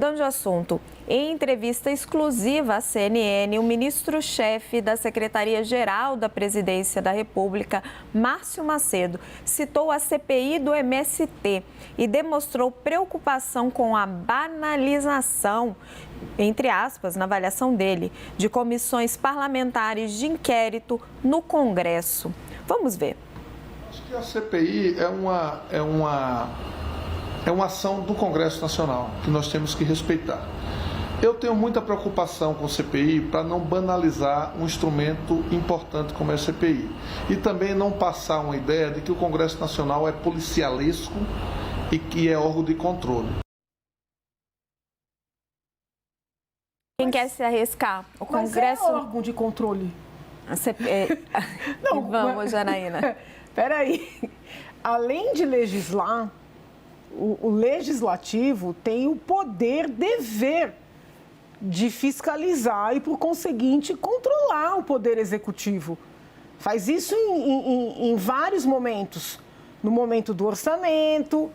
Mudando de assunto, em entrevista exclusiva à CNN, o ministro-chefe da Secretaria-Geral da Presidência da República, Márcio Macedo, citou a CPI do MST e demonstrou preocupação com a banalização, entre aspas, na avaliação dele, de comissões parlamentares de inquérito no Congresso. Vamos ver. Acho que a CPI é uma ação do Congresso Nacional que nós temos que respeitar. Eu tenho muita preocupação com a CPI para não banalizar um instrumento importante como é a CPI e também não passar uma ideia de que o Congresso Nacional é policialesco e que é órgão de controle. Quem quer se arriscar? O Congresso... Mas é órgão de controle. A CPI... Não, vamos, Janaína. Peraí. Além de legislar, o legislativo tem o poder, dever de fiscalizar e, por conseguinte, controlar o poder executivo. Faz isso em vários momentos. No momento do orçamento,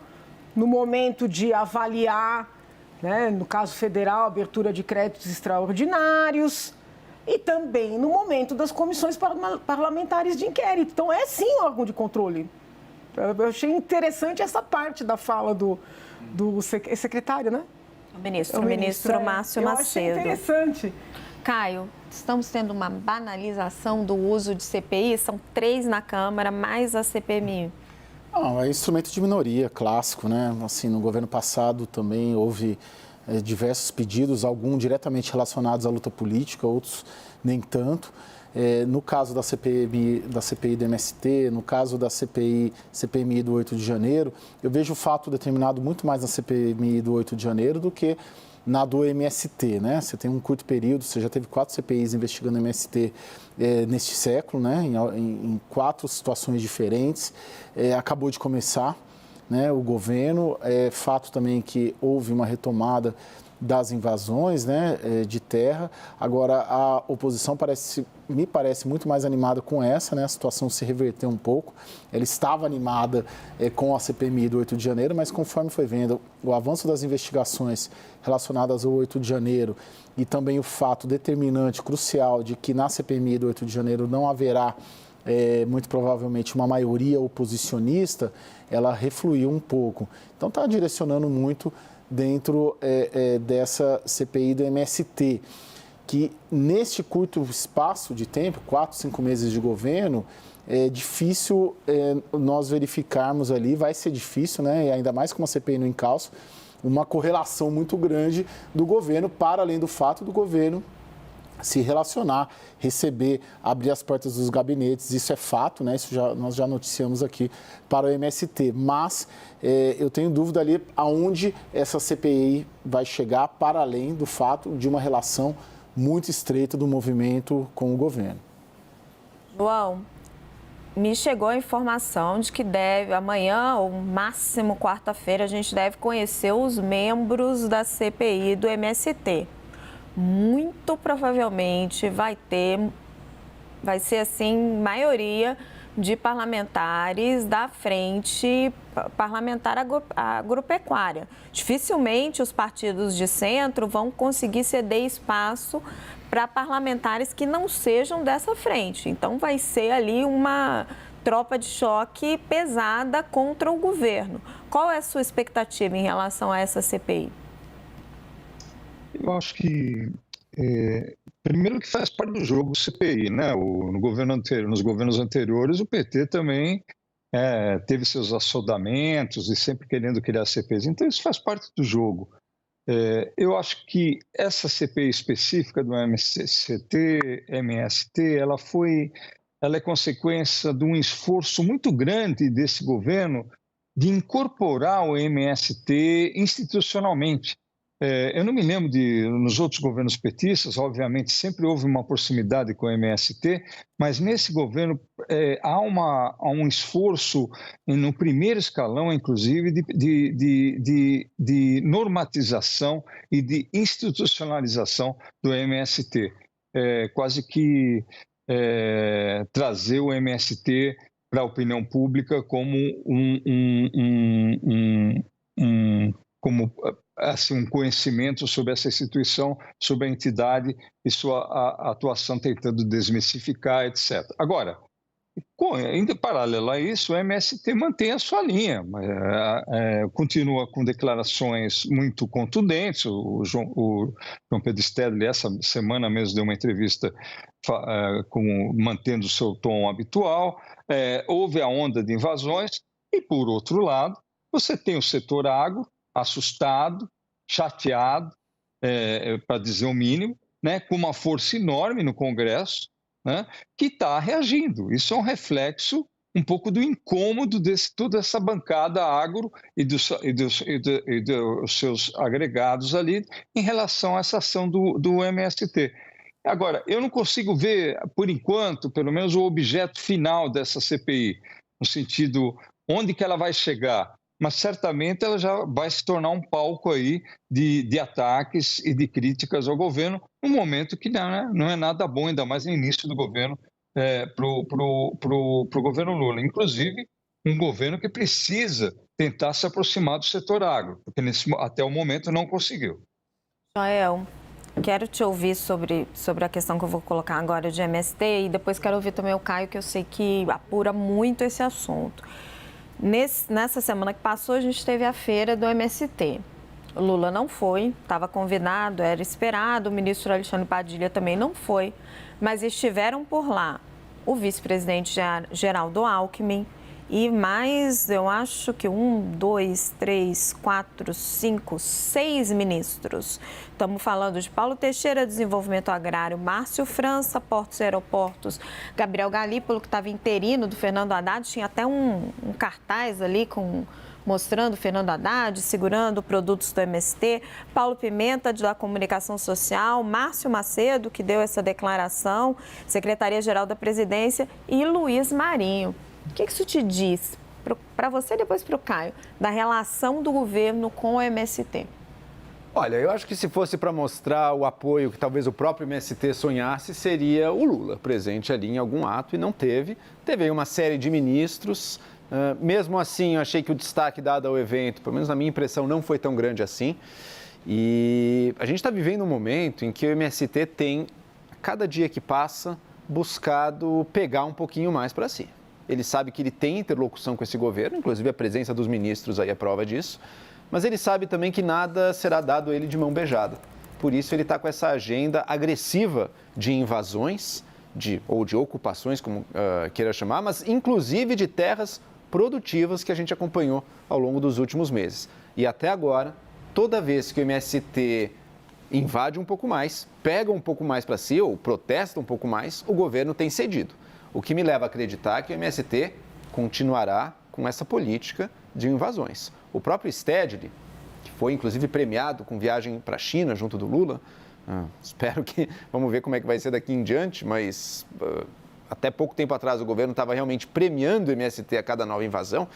no momento de avaliar, né, no caso federal, a abertura de créditos extraordinários e também no momento das comissões parlamentares de inquérito. Então, é sim órgão de controle. Eu achei interessante essa parte da fala do secretário, né? O ministro Márcio Macedo. Eu achei interessante. Caio, estamos tendo uma banalização do uso de CPI, são 3 na Câmara, mais a CPMI. Não, é instrumento de minoria, clássico, né? Assim, no governo passado também houve diversos pedidos, alguns diretamente relacionados à luta política, outros nem tanto. No caso da CPI do MST, no caso da CPMI do 8 de janeiro, eu vejo o fato determinado muito mais na CPMI do 8 de janeiro do que na do MST, né? Você tem um curto período, você já teve 4 CPIs investigando o MST neste século, né? Em 4 situações diferentes. Acabou de começar, né, o governo. É fato também que houve uma retomada das invasões, né, de terra. Agora, a oposição me parece muito mais animada com essa, né? A situação se reverteu um pouco. Ela estava animada com a CPMI do 8 de janeiro, mas conforme foi vendo o avanço das investigações relacionadas ao 8 de janeiro e também o fato determinante, crucial, de que na CPMI do 8 de janeiro não haverá, muito provavelmente, uma maioria oposicionista, ela refluiu um pouco. Então, está direcionando muito dentro dessa CPI do MST, que neste curto espaço de tempo, 4, 5 meses de governo, é difícil nós verificarmos ali, vai ser difícil, né? E ainda mais com uma CPI no encalço, uma correlação muito grande do governo, para além do fato do governo se relacionar, receber, abrir as portas dos gabinetes, isso é fato, né? Isso nós já noticiamos aqui para o MST, mas eu tenho dúvida ali aonde essa CPI vai chegar, para além do fato de uma relação muito estreita do movimento com o governo. João, me chegou a informação de que amanhã, ou máximo quarta-feira, a gente deve conhecer os membros da CPI do MST. Muito provavelmente vai ser assim, maioria de parlamentares da frente parlamentar agropecuária. Dificilmente os partidos de centro vão conseguir ceder espaço para parlamentares que não sejam dessa frente. Então vai ser ali uma tropa de choque pesada contra o governo. Qual é a sua expectativa em relação a essa CPI? Eu acho que, primeiro que faz parte do jogo CPI, né? Nos governos anteriores, o PT também teve seus assodamentos e sempre querendo criar CPIs. Então, isso faz parte do jogo. Eu acho que essa CPI específica do MST, ela é consequência de um esforço muito grande desse governo de incorporar o MST institucionalmente. Eu não me lembro nos outros governos petistas, obviamente, sempre houve uma proximidade com o MST, mas nesse governo há um esforço, no primeiro escalão, inclusive, de normatização e de institucionalização do MST. Quase que trazer o MST para a opinião pública como assim, um conhecimento sobre essa instituição, sobre a entidade e sua atuação tentando desmistificar, etc. Agora, ainda paralelo a isso, o MST mantém a sua linha, continua com declarações muito contundentes. O João Pedro Stedley, essa semana mesmo, deu uma entrevista mantendo o seu tom habitual. Houve a onda de invasões e, por outro lado, você tem o setor agro assustado, chateado, para dizer o mínimo, né, com uma força enorme no Congresso, né, que está reagindo. Isso é um reflexo um pouco do incômodo de toda essa bancada agro e dos seus agregados ali em relação a essa ação do MST. Agora, eu não consigo ver, por enquanto, pelo menos o objeto final dessa CPI, no sentido onde que ela vai chegar, mas certamente ela já vai se tornar um palco aí de ataques e de críticas ao governo, num momento que não é nada bom, ainda mais no início do governo, pro governo Lula. Inclusive, um governo que precisa tentar se aproximar do setor agro, porque até o momento não conseguiu. Joel, quero te ouvir sobre a questão que eu vou colocar agora de MST e depois quero ouvir também o Caio, que eu sei que apura muito esse assunto. Nessa semana que passou, a gente teve a feira do MST. O Lula não foi, estava convidado, era esperado, o ministro Alexandre Padilha também não foi, mas estiveram por lá o vice-presidente Geraldo Alckmin e mais, eu acho que 6 ministros. Estamos falando de Paulo Teixeira, Desenvolvimento Agrário, Márcio França, Portos e Aeroportos, Gabriel Galípolo, que estava interino do Fernando Haddad, tinha até um cartaz ali mostrando Fernando Haddad, segurando produtos do MST, Paulo Pimenta, da Comunicação Social, Márcio Macedo, que deu essa declaração, Secretaria-Geral da Presidência, e Luiz Marinho. O que isso te diz, para você e depois para o Caio, da relação do governo com o MST? Olha, eu acho que se fosse para mostrar o apoio que talvez o próprio MST sonhasse, seria o Lula presente ali em algum ato e não teve. Teve aí uma série de ministros. Mesmo assim, eu achei que o destaque dado ao evento, pelo menos na minha impressão, não foi tão grande assim. E a gente está vivendo um momento em que o MST tem, cada dia que passa, buscado pegar um pouquinho mais para si. Ele sabe que ele tem interlocução com esse governo, inclusive a presença dos ministros aí é prova disso, mas ele sabe também que nada será dado a ele de mão beijada. Por isso ele está com essa agenda agressiva de invasões, ou de ocupações, como queira chamar, mas inclusive de terras produtivas que a gente acompanhou ao longo dos últimos meses. E até agora, toda vez que o MST invade um pouco mais, pega um pouco mais para si ou protesta um pouco mais, o governo tem cedido. O que me leva a acreditar que o MST continuará com essa política de invasões. O próprio Stedley, que foi inclusive premiado com viagem para a China junto do Lula, espero que, vamos ver como é que vai ser daqui em diante, mas até pouco tempo atrás o governo estava realmente premiando o MST a cada nova invasão.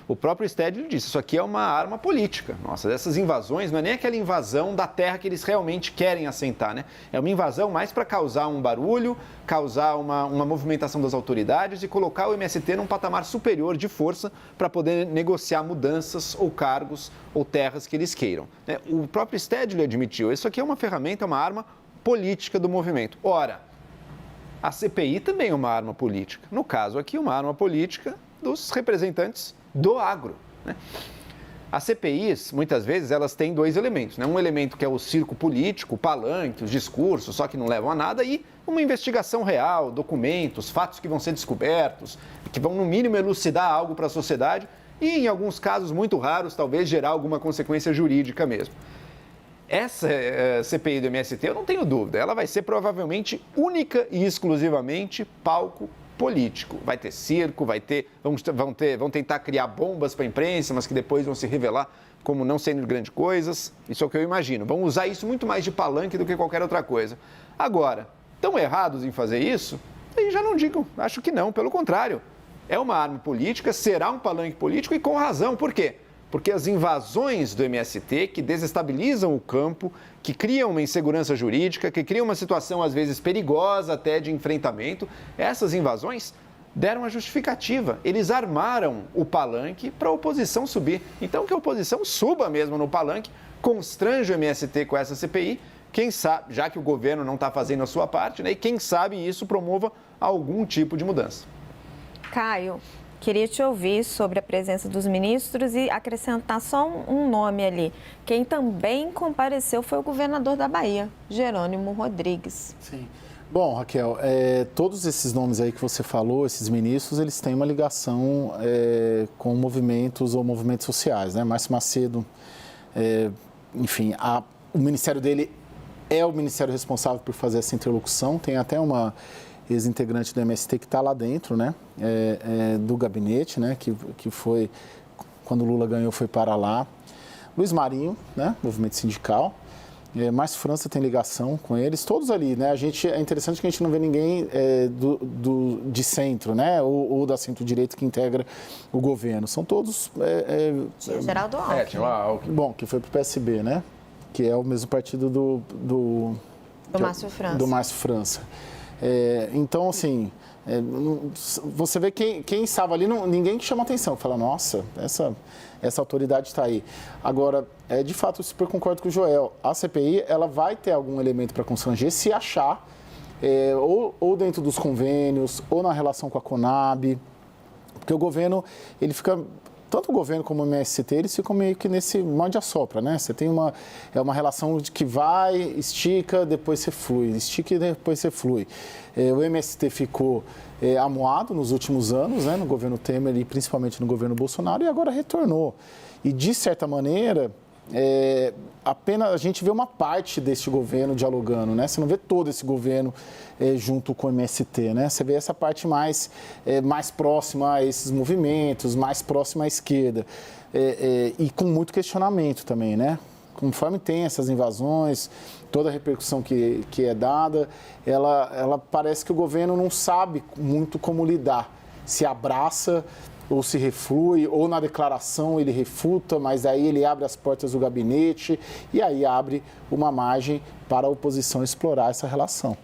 O próprio Stedley disse, isso aqui é uma arma política. Nossa, dessas invasões não é nem aquela invasão da terra que eles realmente querem assentar, né? É uma invasão mais para causar um barulho, causar uma movimentação das autoridades e colocar o MST num patamar superior de força para poder negociar mudanças ou cargos ou terras que eles queiram. O próprio Stedley admitiu, isso aqui é uma ferramenta, uma arma política do movimento. Ora, a CPI também é uma arma política. No caso aqui, uma arma política dos representantes do agro, né? As CPIs, muitas vezes, elas têm dois elementos, né? Um elemento que é o circo político, o palanque, os discursos, só que não levam a nada, e uma investigação real, documentos, fatos que vão ser descobertos, que vão, no mínimo, elucidar algo para a sociedade e, em alguns casos muito raros, talvez gerar alguma consequência jurídica mesmo. Essa CPI do MST, eu não tenho dúvida, ela vai ser provavelmente única e exclusivamente palco político. Vai ter circo, vão tentar criar bombas para a imprensa, mas que depois vão se revelar como não sendo grandes coisas. Isso é o que eu imagino. Vão usar isso muito mais de palanque do que qualquer outra coisa. Agora, estão errados em fazer isso? Aí já não digo, acho que não, pelo contrário. É uma arma política, será um palanque político e com razão. Por quê? Porque as invasões do MST, que desestabilizam o campo, que criam uma insegurança jurídica, que criam uma situação, às vezes, perigosa até de enfrentamento, essas invasões deram a justificativa. Eles armaram o palanque para a oposição subir. Então, que a oposição suba mesmo no palanque constrange o MST com essa CPI, quem sabe, já que o governo não está fazendo a sua parte, né, e quem sabe isso promova algum tipo de mudança. Caio, queria te ouvir sobre a presença dos ministros e acrescentar só um nome ali. Quem também compareceu foi o governador da Bahia, Jerônimo Rodrigues. Sim. Bom, Raquel, todos esses nomes aí que você falou, esses ministros, eles têm uma ligação com movimentos ou movimentos sociais, né? Márcio Macedo, enfim, o ministério dele é o ministério responsável por fazer essa interlocução. Tem até uma ex-integrante do MST que está lá dentro, né? Do gabinete, né? Que foi, quando o Lula ganhou, foi para lá. Luiz Marinho, né? Movimento sindical. Márcio França tem ligação com eles, todos ali, né? É interessante que a gente não vê ninguém de centro, né? Ou da centro-direita que integra o governo. São todos... Geraldo Alckmin. Bom, que foi para o PSB, né? Que é o mesmo partido do Márcio França. Do Márcio França. Então, assim, você vê quem estava ali, ninguém que chama atenção. Fala, nossa, essa autoridade está aí. Agora, de fato, eu super concordo com o Joel. A CPI, ela vai ter algum elemento para constranger se achar, ou dentro dos convênios, ou na relação com a Conab, porque o governo, ele fica... Tanto o governo como o MST, eles ficam meio que nesse morde a sopra, né? Você tem uma relação de que vai, estica, depois você flui, estica e depois você flui. O MST ficou amuado nos últimos anos, né? No governo Temer e principalmente no governo Bolsonaro, e agora retornou. E, de certa maneira, apenas a gente vê uma parte deste governo dialogando, né? Você não vê todo esse governo junto com o MST, né? Você vê essa parte mais próxima a esses movimentos, mais próxima à esquerda, e com muito questionamento também, né? Conforme tem essas invasões, toda a repercussão que é dada, ela parece que o governo não sabe muito como lidar, se abraça ou se reflui, ou na declaração ele refuta, mas aí ele abre as portas do gabinete e aí abre uma margem para a oposição explorar essa relação.